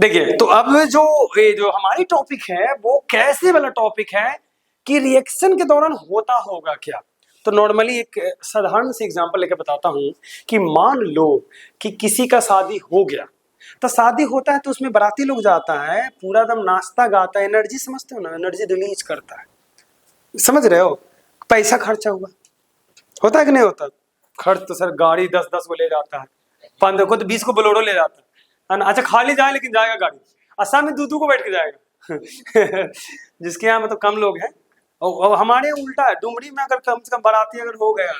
देखिए, तो अब जो हमारी टॉपिक है वो कैसे वाला टॉपिक है कि रिएक्शन के दौरान होता होगा क्या। तो नॉर्मली एक साधारण सी एग्जांपल लेकर बताता हूं कि मान लो कि किसी का शादी हो गया, तो शादी होता है तो उसमें बाराती लोग जाता है, पूरा दम नाश्ता गाता है, एनर्जी समझते हो ना, एनर्जी रिलीज करता है, समझ रहे हो। पैसा खर्चा हुआ, होता है कि नहीं होता। खर्च तो सर गाड़ी 10-10 को ले जाता है, 15 को तो 20 को बोलेरो ले जाता है ना। अच्छा खाली जाए लेकिन जाएगा गाड़ी, असम में दूधू को बैठ के जाएगा जिसके यहाँ मतलब कम लोग हैं। और हमारे यहाँ उल्टा है, डुमरी में अगर कम से कम बाराती अगर हो गया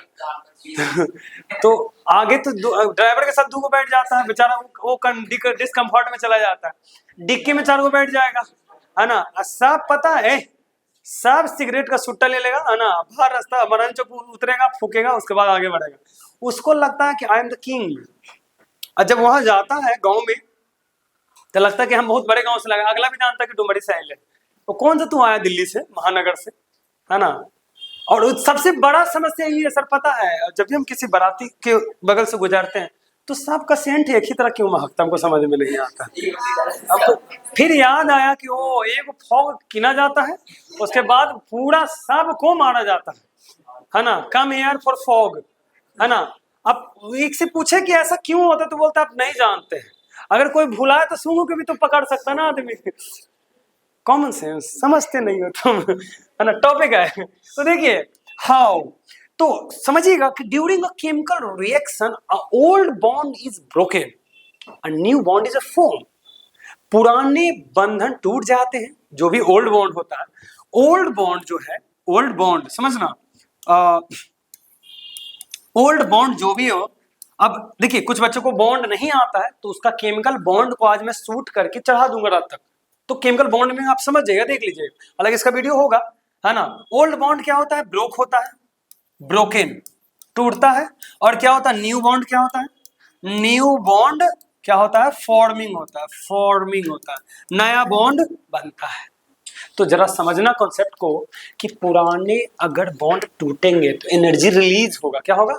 तो आगे तो ड्राइवर के साथ 2 को बैठ जाता है बेचारा, वो डिस्कम्फर्ट में चला जाता है, डिक्की में 4 को बैठ जाएगा, है ना। सब पता है, सब सिगरेट का सुट्टा ले लेगा, है ना, बाहर रास्ता मरण चौक उतरेगा, फूकेगा, उसके बाद आगे बढ़ेगा। उसको लगता है कि आई एम द किंग। और जब वहां जाता है गांव में तो लगता है कि हम बहुत बड़े गांव से लगा, अगला भी जानता है कि डुमरी से आए। तो कौन सा तू आया दिल्ली से, महानगर से, है ना। और सबसे बड़ा समस्या ये है सर, पता है, जब भी हम किसी बाराती के बगल से गुजरते हैं तो सबका सेंट एक ही तरह क्यों महकता हमको समझ में नहीं आता। हमको फिर याद आया कि वो एक फॉग किना जाता है, उसके बाद पूरा सबको मारा जाता है ना, कम एयर फॉर फॉग, है ना। अब एक से पूछे कि ऐसा क्यों होता है तो बोलता है आप नहीं जानते हैं। अगर कोई भुलाए तो सूंघ के भी तो पकड़ सकता ना आदमी, कॉमन सेंस समझते नहीं हो तुम, है ना। टॉपिक है तो देखिए हाउ, तो समझिएगा कि during a chemical reaction a old bond is broken, a new bond is a form. पुराने बंधन टूट जाते हैं, जो भी ओल्ड बॉन्ड होता है, ओल्ड बॉन्ड जो है, ओल्ड बॉन्ड समझना, ओल्ड बॉन्ड जो भी हो। अब देखिए कुछ बच्चों को बॉन्ड नहीं आता है तो उसका केमिकल बॉन्ड को आज मैं शूट करके चढ़ा दूंगा रात तक, तो केमिकल बॉन्ड में आप समझ जाइएगा, देख लीजिएगा, अलग इसका वीडियो होगा, है ना। ओल्ड बॉन्ड क्या होता है, ब्रोक होता है, ब्रोकन टूटता है। और क्या होता है, न्यू बॉन्ड क्या होता है, न्यू बॉन्ड क्या होता है, फॉर्मिंग होता है, फॉर्मिंग होता है, नया बॉन्ड बनता है। तो जरा समझना कॉन्सेप्ट को कि पुराने अगर बॉन्ड टूटेंगे तो एनर्जी रिलीज होगा, क्या होगा।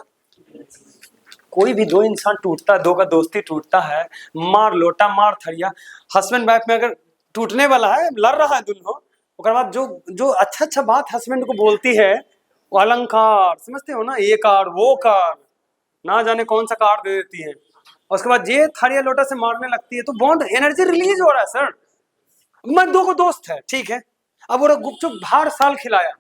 कोई भी दो इंसान टूटता है, दो का दोस्ती टूटता है, मार लोटा मार थरिया, हस्बैंड वाइफ में अगर टूटने वाला है, लड़ रहा है दोनों, उसके बाद जो जो अच्छा अच्छा बात हस्बैंड को बोलती है वो अलंकार, समझते हो ना, ये कार वो कार, ना जाने कौन सा कार दे देती है, और उसके बाद ये थरिया लोटा से मारने लगती है, तो बॉन्ड एनर्जी रिलीज हो रहा है सर। मैं दो को दोस्त है, ठीक है, अब वो गुपचुप हर साल खिलाया,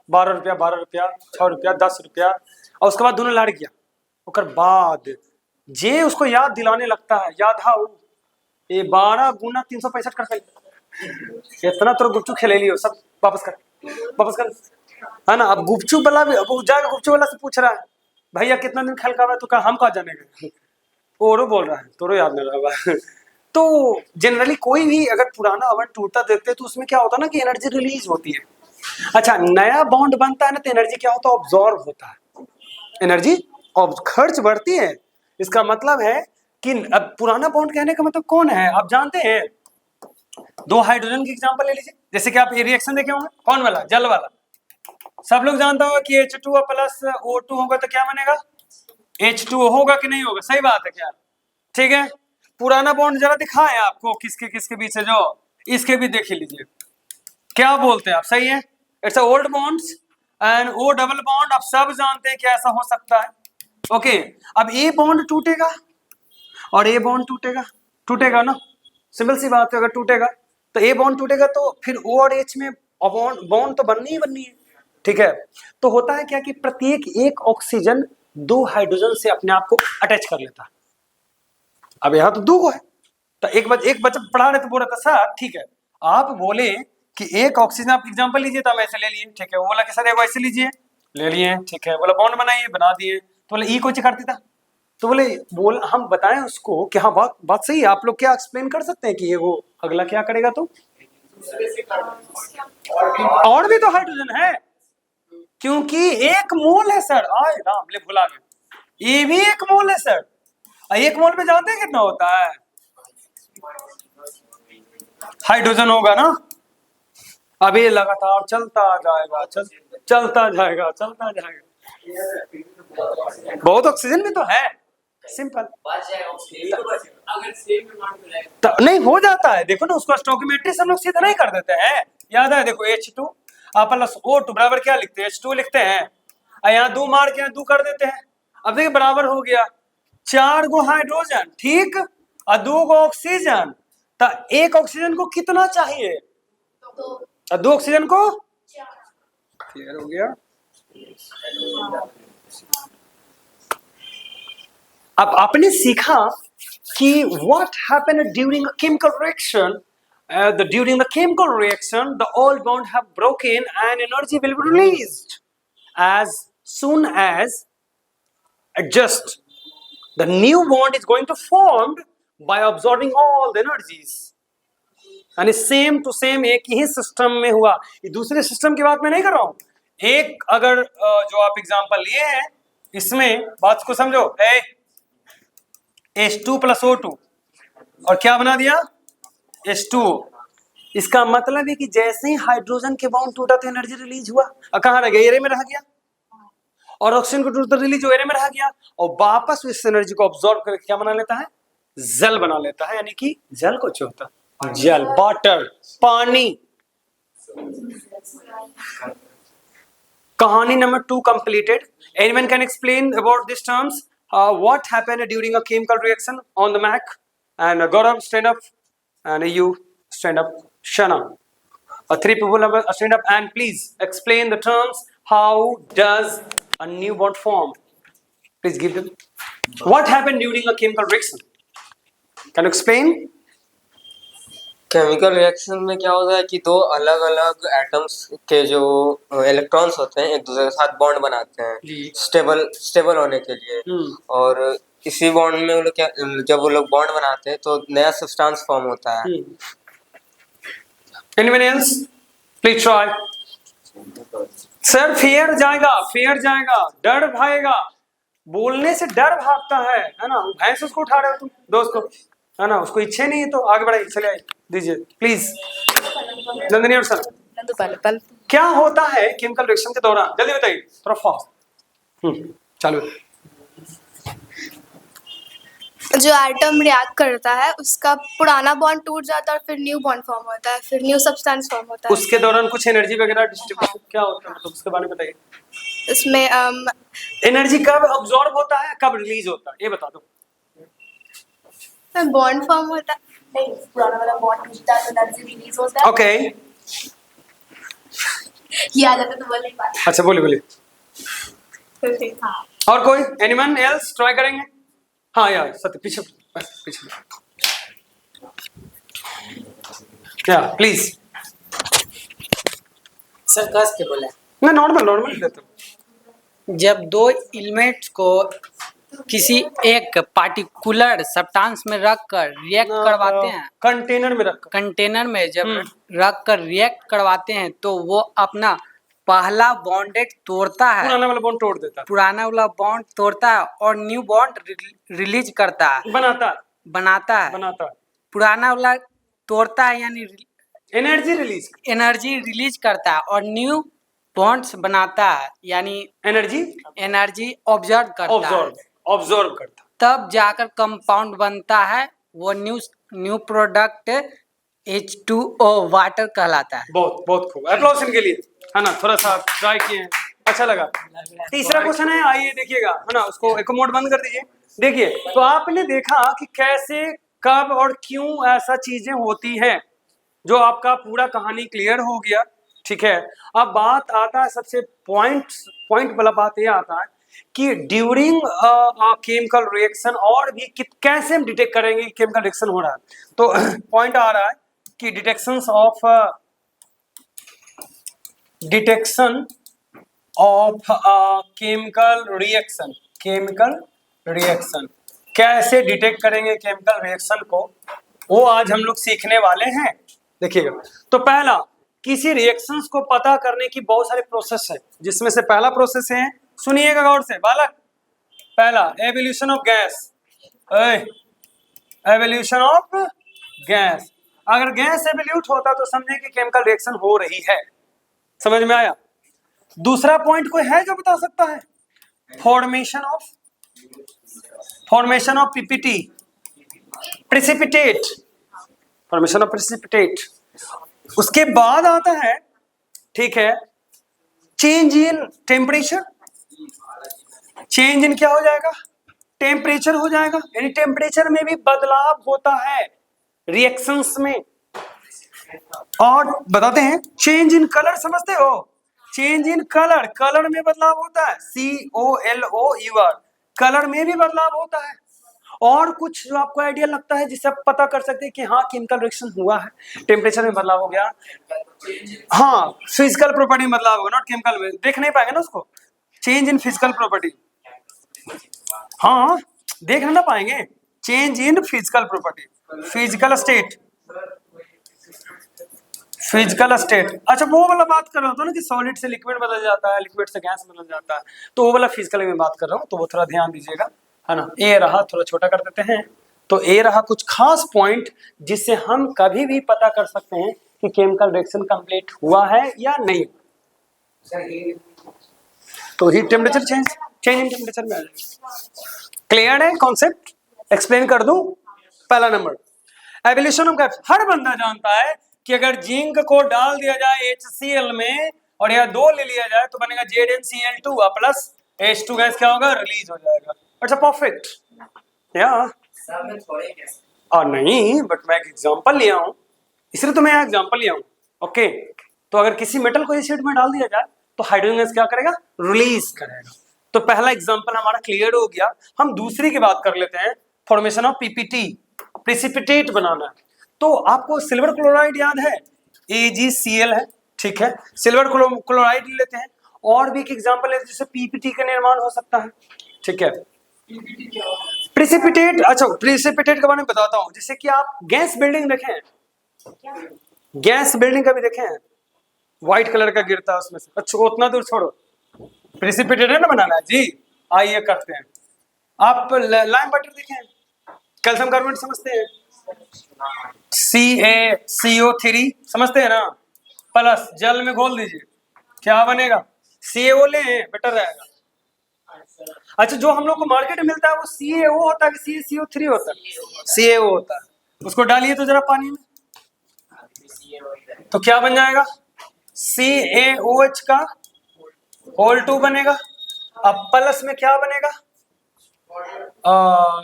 12 रुपया 12 रुपया 6 रुपया 10 रुपया, और उसके बाद दोनों लड़ गया, उसके बाद जे उसको याद दिलाने लगता है, याद हा ये 12 गुना 365 कर सकते, इतना तो गुपचुप खेले लियो, सब वापस कर वापस कर, है ना। अब गुपचुप वाला भी अब जाकर गुपचुप वाला से पूछ रहा है भैया कितना दिन खेल का, तो कहा हम कहा जानेगा, ओरो बोल रहा है, तोरो याद नहीं रहा तो जनरली कोई भी अगर पुराना अवन टूटता देखते हैं तो उसमें क्या होता है ना कि एनर्जी रिलीज होती है। अच्छा नया बॉन्ड बनता है ना तो एनर्जी क्या होता है, ऑब्जॉर्व होता है, एनर्जी खर्च बढ़ती है। इसका मतलब है कि अब पुराना बॉन्ड कहने का मतलब कौन है आप जानते हैं, दो हाइड्रोजन की एग्जांपल ले लीजिए, जैसे कि आप ये रिएक्शन देखे होंगे, कौन वाला, जल वाला, सब लोग जानता होगा कि H2O प्लस O2 होगा तो क्या बनेगा, H2O होगा कि नहीं होगा, सही बात है क्या, ठीक है। पुराना बॉन्ड जरा दिखाएं आपको किसके किसके बीच है, जो इसके भी देख लीजिए, क्या बोलते हैं आप, सही है, it's old bonds and O double bond, आप सब जानते हैं कि ऐसा हो सकता है, ओके। अब ए बॉन्ड टूटेगा और ए बॉन्ड टूटेगा, टूटेगा ना, सिंपल सी बात है, अगर टूटेगा तो ए बॉन्ड टूटेगा तो फिर ओ और एच में बॉन्ड तो बननी ही बननी है, ठीक है। तो होता है क्या कि प्रत्येक एक ऑक्सीजन 2 हाइड्रोजन से अपने आप को अटैच कर लेता है। अब यहाँ तो 2 को है, तो एक बच्चा पढ़ा रहे तो बोल रहा था सर ठीक है, आप बोले कि एक ऑक्सीजन, आप एग्जांपल लीजिए तो हम ऐसे ले लिए, ठीक है, वो बोला कि सर एक ऐसे लीजिए, ले लिए, ठीक है, बोला बॉन्ड बनाइए, बना दिए, तो बोले ई कोई करती था, तो बोल हम बताएं उसको कि हाँ बात सही है, आप लोग क्या एक्सप्लेन कर सकते हैं कि ये वो अगला क्या करेगा, तो और भी तो हाइड्रोजन है, क्योंकि एक मोल है सर, आए राम ले भुला गए, ये भी एक मोल है सर, एक मोल में जानते हैं कितना होता है, हाइड्रोजन होगा ना। अब ये लगातार चलता जाएगा, चलता जाएगा, बहुत ऑक्सीजन भी तो है, सिंपल। अगर सेम अमाउंट में रहेगा नहीं हो जाता है, देखो ना उसको स्टोइकियोमेट्री से हम लोग सीधा नहीं कर देते हैं, याद है, देखो H2 प्लस O2 बराबर क्या लिखते हैं, H2 लिखते हैं, और यहाँ 2 मार के 2 कर देते हैं। अब देखिए बराबर हो गया 4 गो हाइड्रोजन, ठीक, और 2 गो ऑक्सीजन, तो एक ऑक्सीजन को कितना चाहिए, और 2 ऑक्सीजन को, क्लियर हो गया। अब आपने सीखा कि what happened during a chemical reaction. During the chemical reaction, the old bond have broken and energy will be released as soon as adjust. The new bond is going to formed by absorbing all the energies. यानी same to same एक ही system में हुआ, ये दूसरे system की बात मैं नहीं कर रहा हूं। एक अगर जो आप एग्जांपल लिए हैं इसमें बात को समझो, H2 प्लस O2 और क्या बना दिया H2O। इसका मतलब है कि जैसे ही हाइड्रोजन के बॉन्ड टूटा तो एनर्जी रिलीज हुआ, और कहाँ रह गया, एरे में रह गया, और ऑक्सीजन को टूटा रिलीज हुआ, एरे में रह गया, और वापस इस एनर्जी को ऑब्जॉर्व करके क्या बना लेता है, जल बना लेता है, यानी कि जल को होता है जल, वाटर, पानी। कहानी number 2 completed. Anyone can explain about these terms? What happened during a chemical reaction on the Mac? And Gaurav, stand up, and you stand up. Shana, 3 people stand up and please explain the terms. How does a new bond form? Please give them. What happened during a chemical reaction? Can you explain? Chemical reaction में क्या होता है कि दो अलग अलग atoms के जो इलेक्ट्रॉन्स होते हैं एक दूसरे के साथ बॉन्ड बनाते हैं स्टेबल होने के लिए, और इसी बॉन्ड में वो लोग क्या, जब वो लोग बॉन्ड बनाते हैं तो नया सब्सटेंस फॉर्म होता है। Anyone else? Please try. Sir fair जाएगा, डर भागेगा, बोलने से डर भागता है ना, भैंस उसको उठा रहे हो तुम दोस्त को, है ना, उसको इच्छा नहीं है तो आगे बढ़ाइए, चले आइए, दीजिए प्लीज। नंदनी और सर, क्या होता है केमिकल रिएक्शन के दौरान, जल्दी बताइए, थोड़ा फास्ट। चालू। जो एटम रिएक्ट करता है उसका पुराना बॉन्ड टूट जाता है और फिर न्यू बॉन्ड फॉर्म होता है, फिर न्यू सब्सटेंस फॉर्म होता है। उसके दौरान कुछ एनर्जी वगैरह डिस्ट्रीब्यूशन क्या होता है, मतलब उसके बारे में बताइए। इसमें एनर्जी कब अब्सॉर्ब होता है, कब रिलीज होता है, ये बता दो। बॉन्ड फॉर्म होता है, नहीं पुराना वाला बॉन्ड टूटता है तो एनर्जी रिलीज होता है। ओके, याद आता तो बोल नहीं पाता। अच्छा बोलिए। हाँ, और कोई, एनीवन एल्स ट्राई करेंगे? हाँ यार सत्य, पीछे या प्लीज। सर कस के बोले, मैं नॉर्मल देता हूँ। जब दो एलिमेंट्स को किसी एक पार्टिकुलर सब्सटेंस में रखकर रिएक्ट करवाते हैं, कंटेनर में जब रखकर रिएक्ट करवाते हैं तो वो अपना पहला बॉन्डेड तोड़ता है, पुराना वाला बॉन्ड तोड़ देता है, पुराना वाला बॉन्ड तोड़ता है और न्यू बॉन्ड रिलीज करता है, बनाता है। पुराना वाला तोड़ता है यानी एनर्जी रिलीज करता है, और न्यू बॉन्ड्स बनाता है यानी एनर्जी ऑब्जर्व करता है। तब जाकर कंपाउंड बनता है, वो न्यू प्रोडक्ट H2O वाटर कहलाता है। बहुत खूब, अप्लॉज इनके लिए, है ना, थोड़ा सा ट्राई किए हैं, अच्छा लगा। तीसरा क्वेश्चन है, आइए देखिएगा, है ना, उसको एक मोड बंद कर दीजिए। देखिए, तो आपने देखा कि कैसे, कब और क्यों ऐसा चीजें होती हैं, जो आपका पूरा कहानी क्लियर हो गया, ठीक है। अब बात आता है सबसे पॉइंट वाला बात ये आता है कि ड्यूरिंग केमिकल रिएक्शन और भी कैसे हम डिटेक्ट करेंगे केमिकल रिएक्शन हो रहा है। तो पॉइंट आ रहा है कि डिटेक्शन ऑफ केमिकल रिएक्शन कैसे डिटेक्ट करेंगे केमिकल रिएक्शन को, वो आज हम लोग सीखने वाले हैं। देखिएगा, तो पहला, किसी रिएक्शंस को पता करने की बहुत सारे प्रोसेस है, जिसमें से पहला प्रोसेस है, सुनिएगा गौर से बालक, पहला evolution of gas. Evolution of gas, अगर गैस एवोल्यूट होता तो समझे कि केमिकल रिएक्शन हो रही है, समझ में आया। दूसरा पॉइंट कोई है जो बता सकता है? Formation of formation of PPT, precipitate, formation of precipitate. उसके बाद आता है, ठीक है, change in temperature. Change in क्या हो जाएगा? टेम्परेचर हो जाएगा, यानी टेम्परेचर में भी बदलाव होता है रिएक्शंस में। और बताते हैं चेंज इन कलर, समझते हो? चेंज इन कलर, कलर में बदलाव होता है, COLOUR, कलर में भी बदलाव होता है। और कुछ जो आपको आइडिया लगता है जिससे आप पता कर सकते हैं कि हाँ केमिकल रिएक्शन हुआ है, टेम्परेचर में बदलाव हो गया, हाँ फिजिकल प्रॉपर्टी में बदलाव होगा, नॉट केमिकल में, देख नहीं पाएंगे ना उसको। चेंज इन फिजिकल प्रॉपर्टी, हाँ देख ना पाएंगे। Change in physical property, physical state, physical state. अच्छा वो वाला बात कर रहा था ना कि सॉलिड से लिक्विड बदल जाता है, लिक्विड से गैस बदल जाता है, तो वो वाला फिजिकल में बात कर रहा हूँ, तो वो थोड़ा ध्यान दीजिएगा, है ना। ए रहा, थोड़ा छोटा कर देते हैं, तो ए रहा कुछ खास पॉइंट जिससे हम कभी भी पता कर सकते हैं कि केमिकल रिएक्शन कंप्लीट हुआ है या नहीं। तो heat temperature change, change in temperature में आ जाएगा। क्लियर है कॉन्सेप्ट? एक्सप्लेन कर दूं। पहला नंबर, एवोल्यूशन ऑफ गैस। हर बंदा जानता है कि अगर जिंक को डाल दिया जाए HCl में और यह 2 ले लिया जाए तो बनेगा ZnCl2 प्लस H2 गैस क्या होगा? रिलीज हो जाएगा। अच्छा परफेक्ट, या और नहीं, बट मैं एक एग्जांपल लिया हूं, इसलिए तो मैं एग्जांपल लिया हूं। ओके, तो अगर किसी मेटल को एसिड में डाल दिया जाए तो हाइड्रोजन गैस क्या करेगा? रिलीज करेगा। तो पहला एग्जांपल हमारा क्लियर हो गया। हम दूसरी की बात कर लेते हैं, फॉर्मेशन ऑफ पीपीटी, प्रेसिपिटेट बनाना है। तो आपको सिल्वर क्लोराइड याद है, AgCl है, ठीक है, सिल्वर क्लोराइड लेते हैं। और भी एक एग्जांपल है जिससे पीपीटी का निर्माण हो सकता है, ठीक है। प्रेसिपिटेट, अच्छा प्रेसिपिटेट के बारे में बताता हूं, जैसे कि आप गैस बिल्डिंग देखे हैं, गैस बिल्डिंग का भी देखे हैं, व्हाइट कलर का गिरता है उसमें से। अच्छा उतना दूर छोड़ो, प्रेसिपिटेट है ना बनाना है जी, आइए करते हैं। आप लाइम वाटर देखे हैं, कैल्शियम कार्बोनेट समझते हैं, CaCO3 समझते हैं ना, प्लस जल में घोल दीजिए, क्या बनेगा? CaO ले, बेटर रहेगा। अच्छा जो हम लोग को मार्केट में मिलता है वो CaO होता है कि CaCO3 होता है? CaO होता है। उसको डालिए तो जरा पानी में, तो क्या बन जाएगा? CaOH का होल 2 बनेगा। अब प्लस में क्या बनेगा?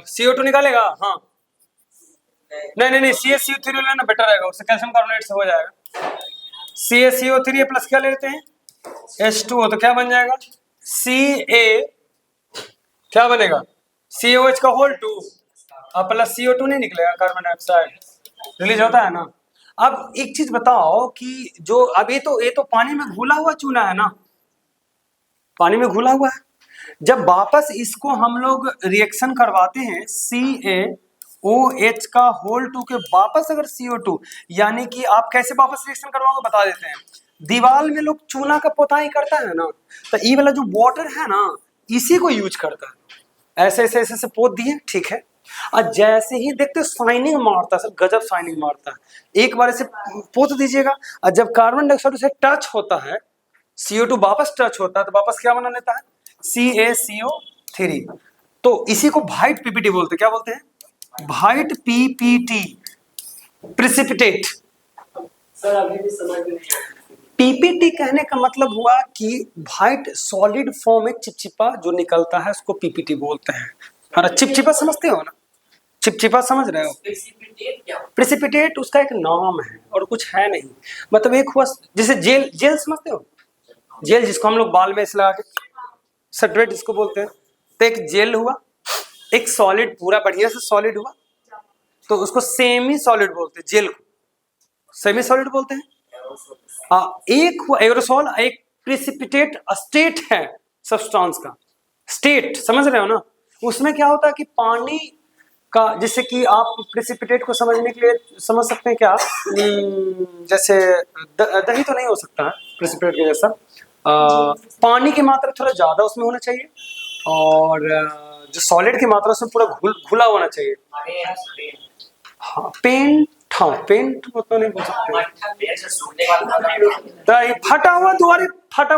CO2 निकालेगा, हाँ नहीं CaCO3 लेना बेटर रहेगा, उससे कैल्शियम कार्बोनेट से हो जाएगा। CaCO3 प्लस क्या लेते हैं? H2O, तो क्या बन जाएगा? Ca क्या बनेगा? CaOH का होल 2 प्लस CO2 नहीं निकलेगा, कार्बन डाइऑक्साइड रिलीज होता है ना। अब एक चीज बताओ कि जो अब ये तो पानी में घुला हुआ चूना है ना, पानी में घुला हुआ है। जब वापस इसको हम लोग रिएक्शन करवाते हैं CaOH का होल 2 के वापस अगर CO2, यानी कि आप कैसे वापस रिएक्शन करवाओगे बता देते हैं। दीवार में लोग चूना का पोताई करता है ना, तो ये वाला जो वाटर है ना इसी को यूज करता है, ऐसे ऐसे ऐसे पोत दिए, ठीक है। और जैसे ही देखते शाइनिंग मारता है, सर गजब शाइनिंग मारता है। एक बार ऐसे पोत दीजिएगा और जब कार्बन डाइऑक्साइड से टच होता है, CO2 वापस टच होता है, तो वापस क्या बना लेता है? CaCO3। तो इसी को व्हाइट पीपीटी बोलते हैं। क्या बोलते हैं? White PPT, precipitate. सर अभी भी समझ में नहीं आया। पीपीटी कहने का मतलब हुआ कि व्हाइट सॉलिड फॉर्म में चिपचिपा जो निकलता है उसको पीपीटी बोलते हैं। हाँ चिपचिपा समझते हो ना, चिपचिपा समझ रहे हो? प्रेसिपिटेट उसका एक नाम है और कुछ है नहीं। मतलब एक हुआ जैसे जेल, जेल समझते हो? जेल जिसको हम लोग बाल में लगा के सटरेट जिसको बोलते हैं, तो एक जेल हुआ, एक सॉलिड पूरा बढ़िया से सॉलिड हुआ, तो उसको सेमी सॉलिड बोलते हैं, जेल को सेमी सॉलिड बोलते हैं। एक हुआ एरोसोल, एक प्रेसिपिटेट स्टेट है सब्सटेंस का, स्टेट समझ रहे हो ना। उसमें क्या होता है कि पानी का, जैसे कि आप प्रेसिपिटेट को समझने के लिए समझ सकते हैं क्या, जैसे दही तो नहीं हो सकता है प्रेसिपिटेट के जैसा, पानी की मात्रा थोड़ा ज्यादा उसमें होना चाहिए और जो सॉलिड की मात्रा उसमें पूरा घुला होना चाहिए। हाँ पेंट, हाँ पेंट उतना नहीं बोल सकते, फटा हुआ दूध, फटा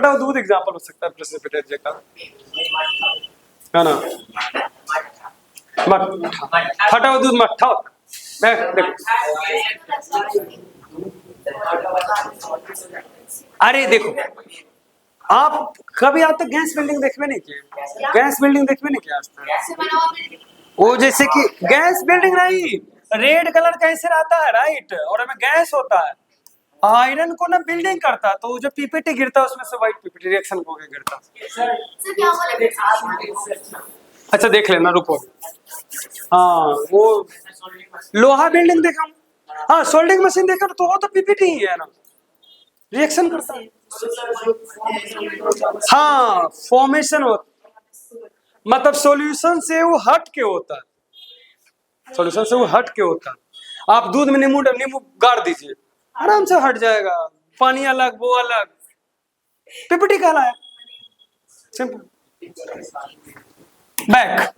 हुआ दूध एग्जाम्पल हो सकता है प्रेसिपिटेट जैसा। है ना, मट्ठा, फटा हुआ दूध मट्ठा होता है। देखो, अरे देखो, आप कभी आज तक गैस बिल्डिंग देखने नहीं किए? गैस बिल्डिंग देखने नहीं किया आज तक? वो जैसे कि गैस बिल्डिंग नहीं, रेड कलर कैसे रहता है, राइट, और हमें गैस होता है, आयरन को ना बिल्डिंग करता है, तो जो पीपीटी गिरता है उसमें से व्हाइट पीपीटी रिएक्शन हो के गिरता है। अच्छा देख लेना, रुको। हाँ वो लोहा बिल्डिंग देखा, हाँ सोल्डिंग मशीन देखा, तो वो तो पीपीटी ही है ना, रिएक्शन करता है। हाँ फॉर्मेशन होता, मतलब सॉल्यूशन से वो हट के होता है, सॉल्यूशन से वो हट के होता है। आप दूध में नींबू गाड़ दीजिए, आराम से हट जाएगा, पानी अलग वो अलग, पीपीटी कहलाया, सिंपल। बैक,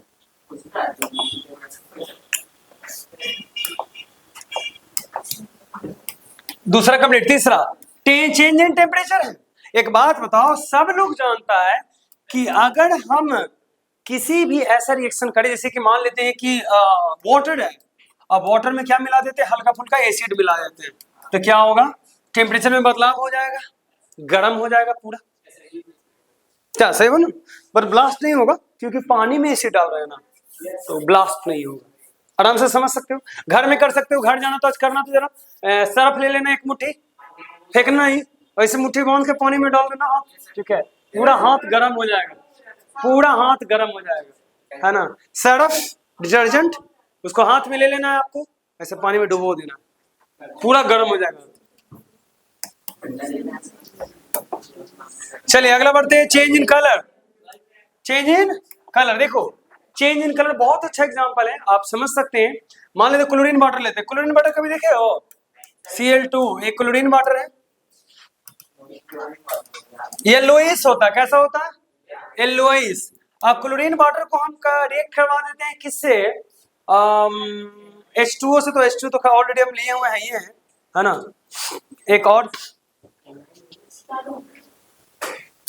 दूसरा कंप्लीट। तीसरा चेंज इन टेम्परेचर है। एक बात बताओ, सब लोग जानता है कि अगर हम किसी भी ऐसा रिएक्शन करें, जैसे कि मान लेते हैं कि वाटर है, अब वाटर में क्या मिला देते हैं, हल्का फुल्का एसिड मिला देते हैं, तो क्या होगा, टेम्परेचर में बदलाव हो जाएगा, गर्म हो जाएगा पूरा, क्या सही हो ना, पर ब्लास्ट नहीं होगा क्योंकि पानी में एसिड डाल रहे हैं ना, तो ब्लास्ट नहीं होगा। आराम से समझ सकते हो, घर में कर सकते हो, घर जाना तो आज करना, तो जरा सर्फ ले लेना, एक मुट्ठी फेंकना ही, ऐसे मुट्ठी बांध के पानी में डाल देना हाथ, ठीक है, पूरा हाथ गर्म हो जाएगा, पूरा हाथ गर्म हो जाएगा, है ना। सर्फ डिटर्जेंट, उसको हाथ में ले लेना है आपको, ऐसे पानी में डुबो देना, पूरा गर्म हो जाएगा। चलिए अगला बढ़ते हैं, change in colour. Change in colour, देखो चेंज इन कलर बहुत अच्छा एग्जांपल है, आप समझ सकते हैं। मान लेते क्लोरीन वाटर लेते हैं, क्लोरीन वाटर कभी देखे हो, Cl2 एक क्लोरीन वाटर है, येलोइश होता है, कैसा होता है, येलोइश। अब क्लोरीन वाटर को हम रिएक्ट करवा देते हैं किससे, H2O से, तो H2 तो ऑलरेडी हम लिए हुए हैं, ये है ना। एक और,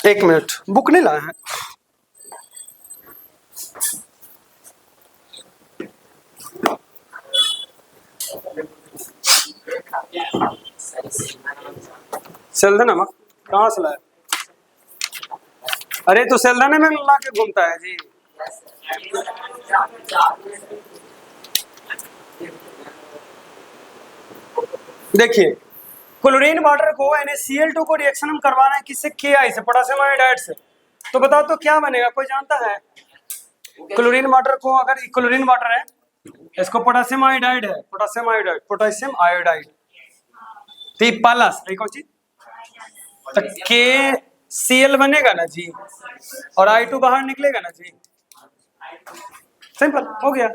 एक मिनट, बुक नहीं लाया है, सेल्दा नमक कहाँ से लाया, अरे तो सेल्दाने में ला के घूमता है जी। देखिए क्लोरीन वाटर को NaCl2 को रिएक्शन हम करवाना है किससे, Ki से, पोटेशियम आयोडाइड से, तो बताओ तो क्या बनेगा, कोई जानता है? क्लोरीन वाटर को, अगर क्लोरीन वाटर है, इसको पोटेशियम आयोडाइड है, पोटेशियम आयोडाइड, पोटेशियम आयोडाइड, तो प्लस कौन चीज, तो KCl बनेगा ना जी, और I2 बाहर निकलेगा ना जी, सिंपल हो गया।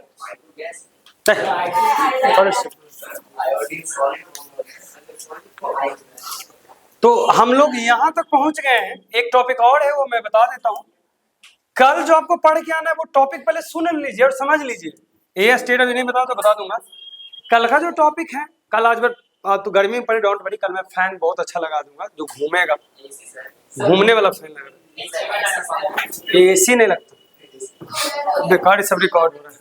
तो हम लोग यहाँ तक पहुंच गए हैं। एक टॉपिक और है, वो मैं बता देता हूँ, कल जो आपको पढ़ के आना है वो टॉपिक पहले सुन लीजिए और समझ लीजिए, ये स्टेट नहीं बता तो बता दूंगा। कल का जो टॉपिक है, कल आज तो गर्मी में पड़ी, डोंट वरी, कल मैं फैन बहुत अच्छा लगा दूंगा जो घूमेगा, घूमने वाला फैन लगा, एसी नहीं लगता, बेकार सब रिकॉर्ड हो रहा है।